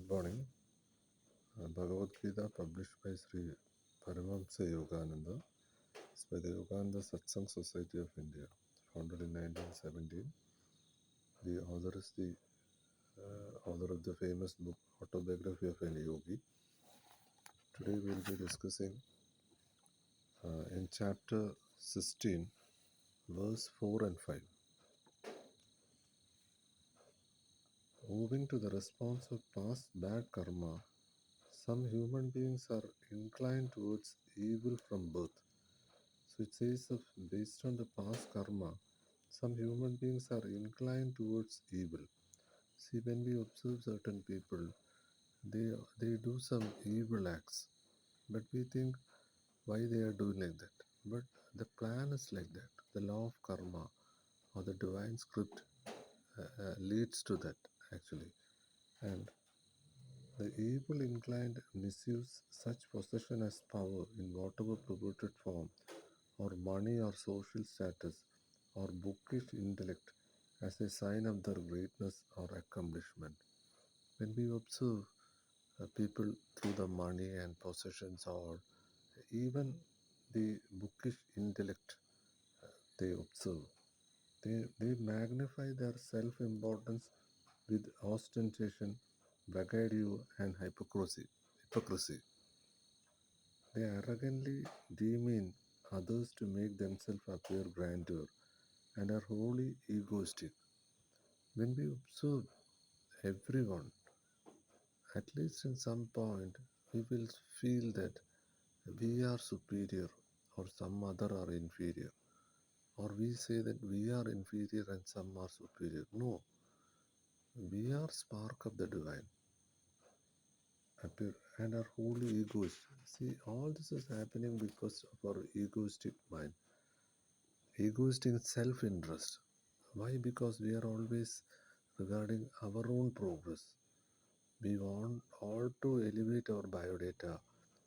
Good morning. Bhagavad Gita published by Sri Paramahamsa Yogananda. It's by the Yogananda Satsang Society of India, founded in 1917. The author is the author of the famous book Autobiography of an Yogi. Today we'll be discussing in chapter 16, verse 4 and 5. Moving to the response of past bad karma, some human beings are inclined towards evil from birth. So it says that based on the past karma, some human beings are inclined towards evil. See, when we observe certain people, they do some evil acts, but we think why they are doing like that. But the plan is like that. The law of karma or the divine script leads to that actually. And the evil inclined misuse such possession as power in whatever perverted form, or money or social status, or bookish intellect as a sign of their greatness or accomplishment. When we observe people through the money and possessions or even the bookish intellect they observe, they magnify their self-importance with ostentation, braggadocio, and hypocrisy. They arrogantly demean others to make themselves appear grandeur and are wholly egoistic. When we observe everyone, at least in some point, we will feel that we are superior or some other are inferior. Or we say that we are inferior and some are superior. No, we are spark of the divine appear and are wholly egoist. See, all this is happening because of our egoistic mind, egoistic self-interest. Why? Because we are always regarding our own progress. We want all to elevate our biodata,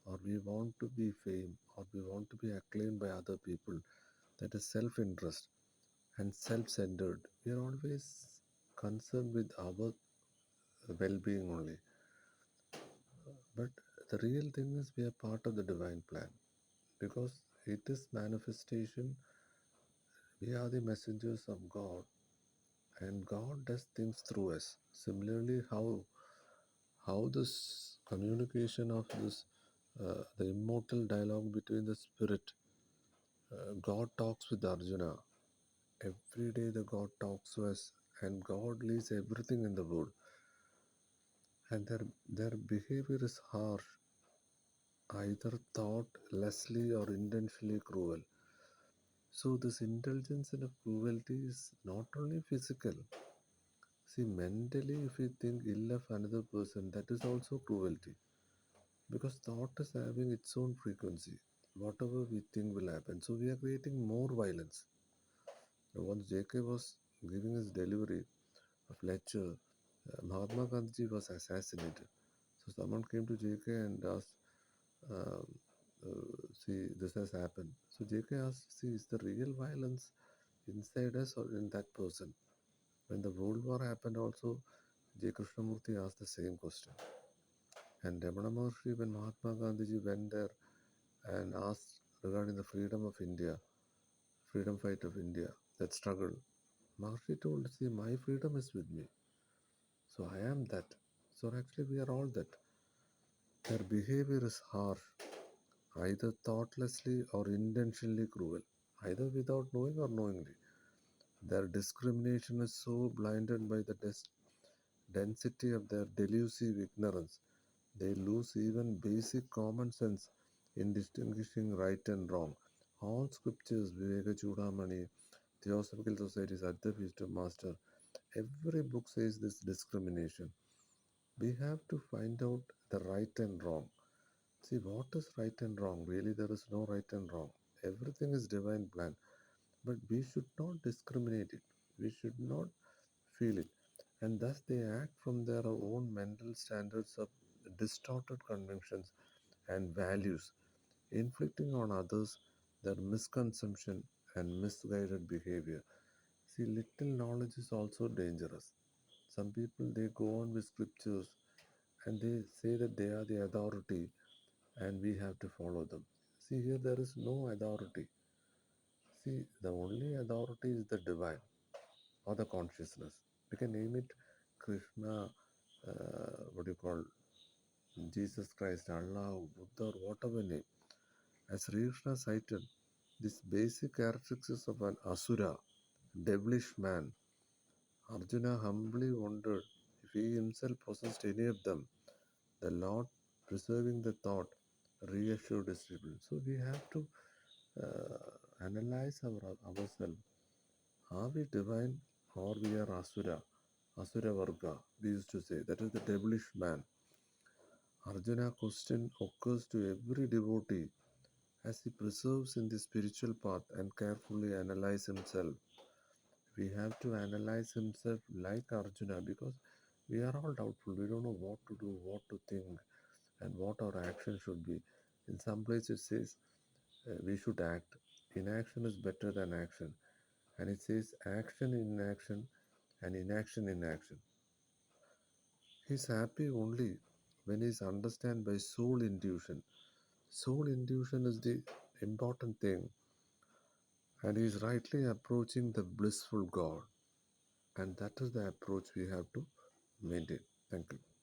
or we want to be fame, or we want to be acclaimed by other people. That is self-interest and self-centered. We are always concerned with our well-being only. But the real thing is we are part of the divine plan because it is manifestation. We are the messengers of God, and God does things through us. Similarly, how this communication of this the immortal dialogue between the spirit, God talks with Arjuna every day. The God talks to us, and God leads everything in the world, and their behavior is harsh, either thoughtlessly or intentionally cruel. So this indulgence and cruelty is not only physical. See, mentally, if we think ill of another person, that is also cruelty. Because thought is having its own frequency. Whatever we think will happen. So we are creating more violence. Once JK was giving his delivery of lecture, Mahatma Gandhi was assassinated. So someone came to JK and asked, uh, see, this has happened. So JK asked, see, is the real violence inside us or in that person? When the World War happened also, J. Krishnamurti asked the same question. And Ramana Maharshi, when Mahatma Gandhi went there and asked regarding the freedom of India, freedom fight of India, that struggle, Maharshi told, see, my freedom is with me. So I am that. So actually we are all that. Their behavior is harsh, either thoughtlessly or intentionally cruel, either without knowing or knowingly. Their discrimination is so blinded by the density of their delusive ignorance, they lose even basic common sense in distinguishing right and wrong. All scriptures, Viveka Chudamani, Theosophical Society's Advaita Wisdom Master, every book says this discrimination. We have to find out the right and wrong. See, what is right and wrong? Really, there is no right and wrong. Everything is divine plan. But we should not discriminate it. We should not feel it. And thus they act from their own mental standards of distorted conventions and values, inflicting on others their misconception and misguided behavior. See, little knowledge is also dangerous. Some people they go on with scriptures and they say that they are the authority and we have to follow them. See, here there is no authority. See, the only authority is the divine or the consciousness. We can name it Krishna, what do you call, Jesus Christ, Allah, Buddha, or whatever name. As Sri Krishna cited, this basic characteristics of an asura, devilish man, Arjuna humbly wondered if he himself possessed any of them. The Lord, preserving the thought, reassured his disciples. So we have to analyze ourselves. Are we divine or we are asura? Asura Varga, we used to say. That is the devilish man. Arjuna question occurs to every devotee as he preserves in the spiritual path and carefully analyze himself. We have to analyze himself like Arjuna because we are all doubtful. We don't know what to do, what to think, and what our action should be. In some places it says we should act. Inaction is better than action. And it says action in action and inaction in action. He's happy only when he's understood by soul intuition. Soul intuition is the important thing, and he's rightly approaching the blissful God. And that is the approach we have to maintain. Thank you.